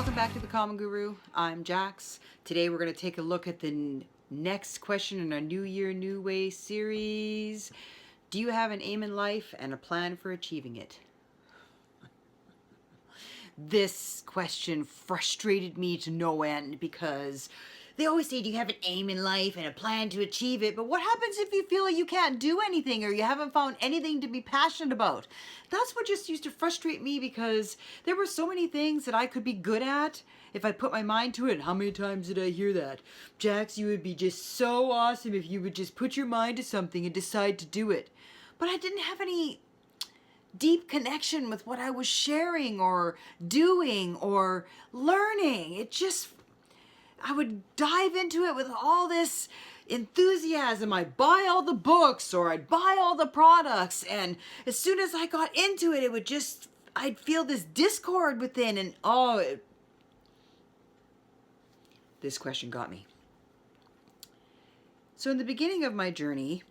Welcome back to The Common Guru. I'm Jax. Today we're going to take a look at the next question in our New Year, New Way series. Do you have an aim in life and a plan for achieving it? This question frustrated me to no end because they always say, do you have an aim in life and a plan to achieve it? But what happens if you feel like you can't do anything or you haven't found anything to be passionate about? That's what just used to frustrate me because there were so many things that I could be good at if I put my mind to it. How many times did I hear that? Jax, you would be just so awesome if you would just put your mind to something and decide to do it. But I didn't have any deep connection with what I was sharing or doing or learning. I would dive into it with all this enthusiasm. I'd buy all the books or I'd buy all the products, and as soon as I got into it, I'd feel this discord within, and this question got me. So in the beginning of my journey,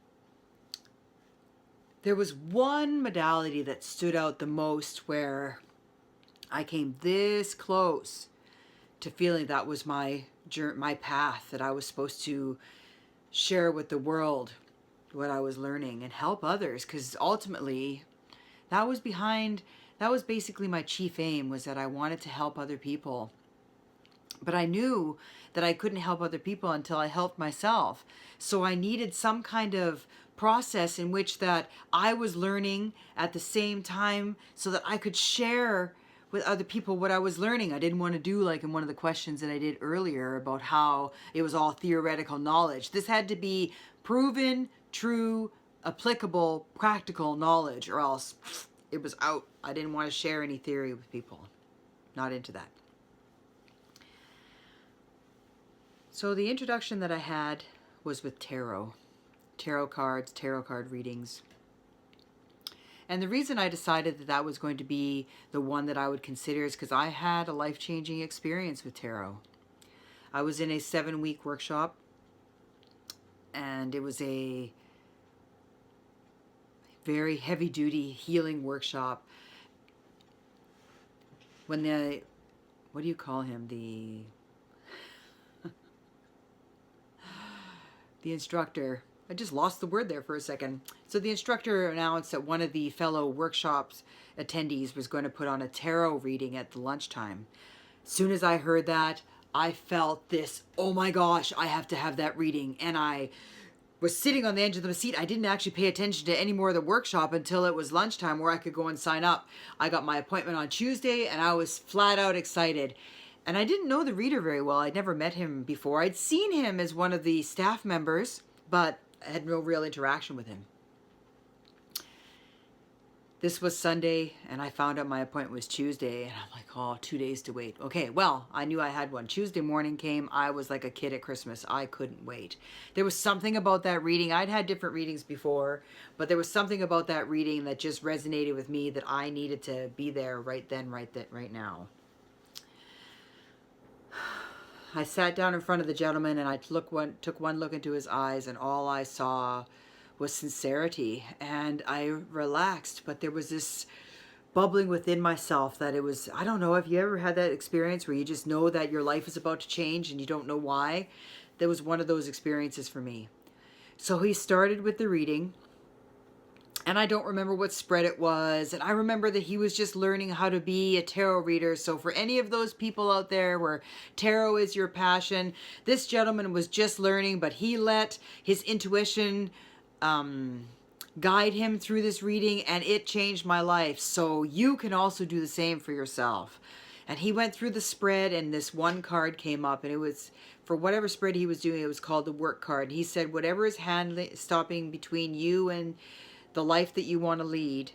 there was one modality that stood out the most where I came this close to feeling that was my path, that I was supposed to share with the world what I was learning and help others, because ultimately that was basically my chief aim, was that I wanted to help other people. But I knew that I couldn't help other people until I helped myself. So I needed some kind of process in which that I was learning at the same time so that I could share with other people what I was learning. I didn't want to do like in one of the questions that I did earlier about how it was all theoretical knowledge. This had to be proven, true, applicable, practical knowledge, or else it was out. I didn't want to share any theory with people. Not into that. So the introduction that I had was with tarot cards, tarot card readings. And the reason I decided that that was going to be the one that I would consider is because I had a life-changing experience with tarot. I was in a 7-week workshop, and it was a very heavy-duty healing workshop. When what do you call him? The instructor, I just lost the word there for a second. So the instructor announced that one of the fellow workshops attendees was going to put on a tarot reading at the lunchtime. As soon as I heard that, I felt this, oh my gosh, I have to have that reading. And I was sitting on the edge of the seat. I didn't actually pay attention to any more of the workshop until it was lunchtime where I could go and sign up. I got my appointment on Tuesday and I was flat out excited. And I didn't know the reader very well. I'd never met him before. I'd seen him as one of the staff members, but I had no real interaction with him. This was Sunday, and I found out my appointment was Tuesday, and I'm like, oh, 2 days to wait. Okay, well, I knew I had one. Tuesday morning came. I was like a kid at Christmas. I couldn't wait. There was something about that reading. I'd had different readings before, but there was something about that reading that just resonated with me that I needed to be there right then, right now. I sat down in front of the gentleman and I took one look into his eyes, and all I saw was sincerity, and I relaxed. But there was this bubbling within myself that it was, I don't know, have you ever had that experience where you just know that your life is about to change and you don't know why? That was one of those experiences for me. So he started with the reading, and I don't remember what spread it was. And I remember that he was just learning how to be a tarot reader. So for any of those people out there where tarot is your passion, this gentleman was just learning, but he let his intuition guide him through this reading, and it changed my life. So you can also do the same for yourself. And he went through the spread, and this one card came up, and it was, for whatever spread he was doing, it was called the work card. And he said, whatever is stopping between you and the life that you want to lead,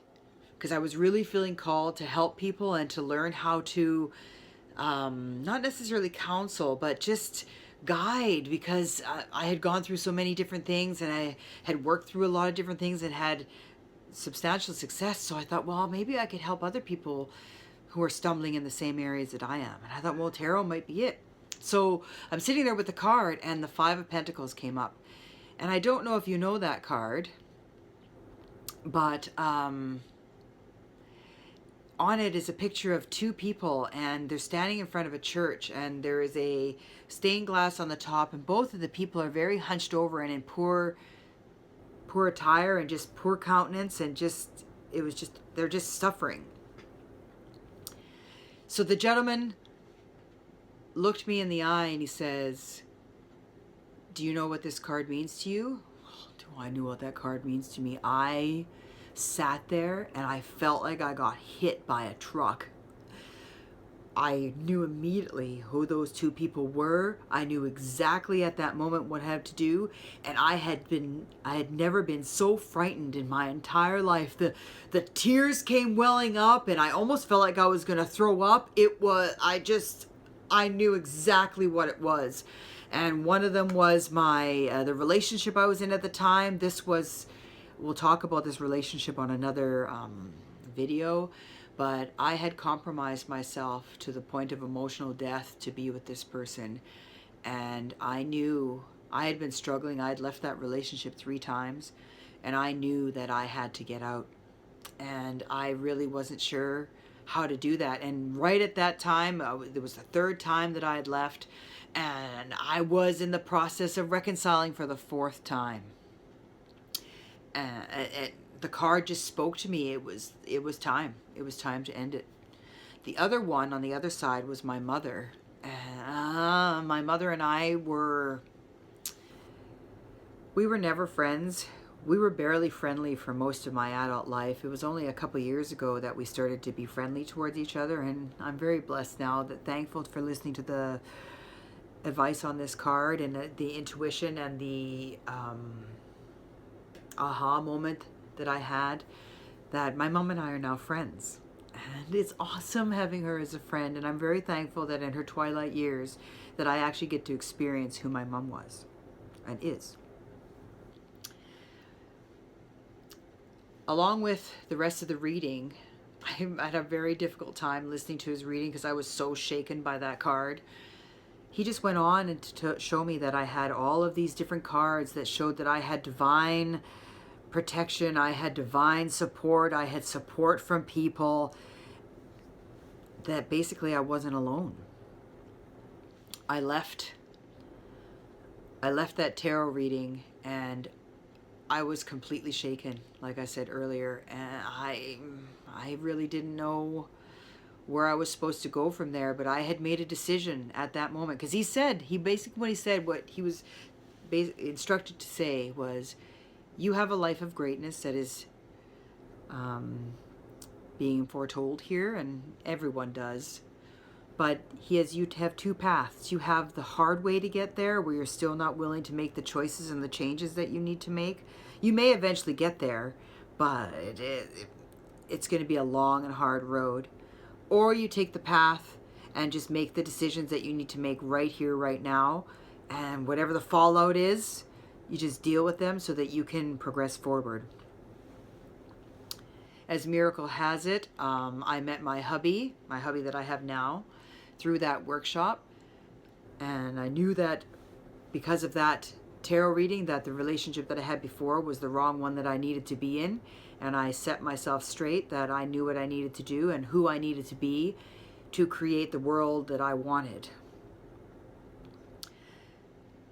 because I was really feeling called to help people and to learn how to not necessarily counsel, but just guide, because I had gone through so many different things, and I had worked through a lot of different things and had substantial success. So I thought, well, maybe I could help other people who are stumbling in the same areas that I am. And I thought, well, tarot might be it. So I'm sitting there with the card, and the 5 of Pentacles came up. And I don't know if you know that card, but on it is a picture of two people, and they're standing in front of a church, and there is a stained glass on the top, and both of the people are very hunched over and in poor attire and just poor countenance, and they're just suffering. So the gentleman looked me in the eye and he says, "Do you know what this card means to you?" Do I know what that card means to me? I sat there and I felt like I got hit by a truck. I knew immediately who those two people were. I knew exactly at that moment what I had to do, and I had never been so frightened in my entire life. The tears came welling up, and I almost felt like I was going to throw up. I knew exactly what it was. And one of them was the relationship I was in at the time. We'll talk about this relationship on another video. But I had compromised myself to the point of emotional death to be with this person. And I knew I had been struggling. I had left that relationship 3 times. And I knew that I had to get out. And I really wasn't sure how to do that. And right at that time, it was the 3rd time that I had left. And I was in the process of reconciling for the 4th time. The card just spoke to me. It was time. It was time to end it. The other one on the other side was my mother. My mother and I were never friends. We were barely friendly for most of my adult life. It was only a couple years ago that we started to be friendly towards each other, and I'm very blessed now, thankful for listening to the advice on this card and the intuition and the aha moment that I had, that my mom and I are now friends. And it's awesome having her as a friend, and I'm very thankful that in her twilight years that I actually get to experience who my mom was and is. Along with the rest of the reading, I had a very difficult time listening to his reading because I was so shaken by that card. He just went on and to show me that I had all of these different cards that showed that I had divine protection, I had divine support, I had support from people, that basically I wasn't alone. I left that tarot reading and I was completely shaken, like I said earlier, and I really didn't know where I was supposed to go from there, but I had made a decision at that moment, because what he was instructed to say was, you have a life of greatness that is being foretold here, and everyone does. But he has you to have 2 paths. You have the hard way to get there, where you're still not willing to make the choices and the changes that you need to make. You may eventually get there, but it's going to be a long and hard road. Or you take the path and just make the decisions that you need to make right here, right now. And whatever the fallout is, you just deal with them so that you can progress forward. As miracle has it, I met my hubby that I have now, through that workshop. And I knew that because of that tarot reading, that the relationship that I had before was the wrong one that I needed to be in. And I set myself straight that I knew what I needed to do and who I needed to be to create the world that I wanted.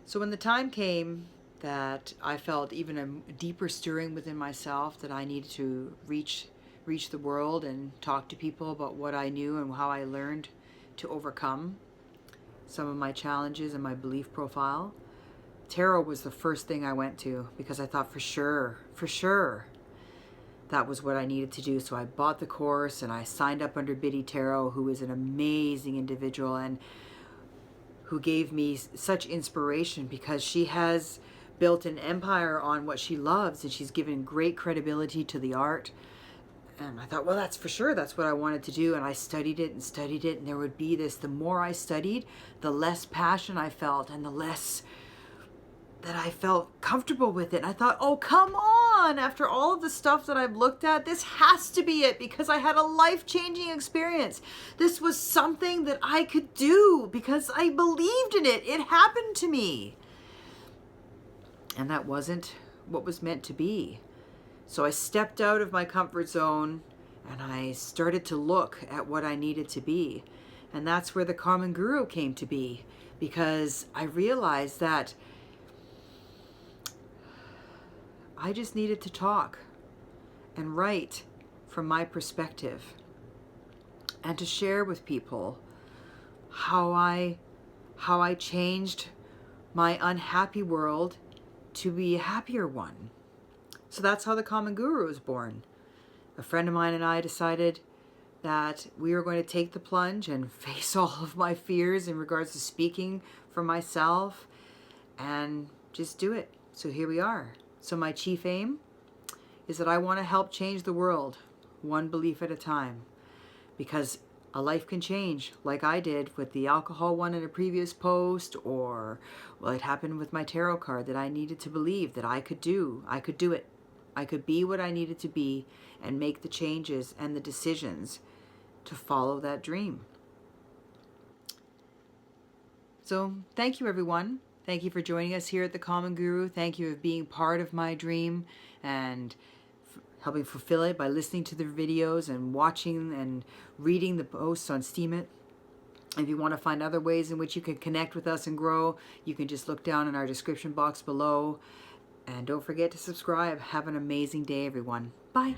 So when the time came that I felt even a deeper stirring within myself, that I needed to reach the world and talk to people about what I knew and how I learned to overcome some of my challenges and my belief profile, tarot was the first thing I went to, because I thought for sure that was what I needed to do. So I bought the course and I signed up under Biddy Tarot, who is an amazing individual and who gave me such inspiration, because she has built an empire on what she loves, and she's given great credibility to the art. And I thought, well, that's for sure, that's what I wanted to do. And I studied it, and there would be this, the more I studied, the less passion I felt, and the less that I felt comfortable with it. And I thought, oh, come on, after all of the stuff that I've looked at, this has to be it, because I had a life-changing experience. This was something that I could do because I believed in it. It happened to me. And that wasn't what was meant to be. So I stepped out of my comfort zone and I started to look at what I needed to be. And that's where the Common Guru came to be, because I realized that I just needed to talk and write from my perspective and to share with people how I changed my unhappy world to be a happier one. So that's how the Common Guru was born. A friend of mine and I decided that we were going to take the plunge and face all of my fears in regards to speaking for myself and just do it. So here we are. So my chief aim is that I want to help change the world one belief at a time, because a life can change, like I did with the alcohol one in a previous post, or well, it happened with my tarot card, that I needed to believe that I could do it. I could be what I needed to be and make the changes and the decisions to follow that dream. So thank you, everyone. Thank you for joining us here at the Common Guru. Thank you for being part of my dream and helping fulfill it by listening to the videos and watching and reading the posts on Steemit. If you want to find other ways in which you can connect with us and grow, you can just look down in our description box below. And don't forget to subscribe. Have an amazing day, everyone. Bye.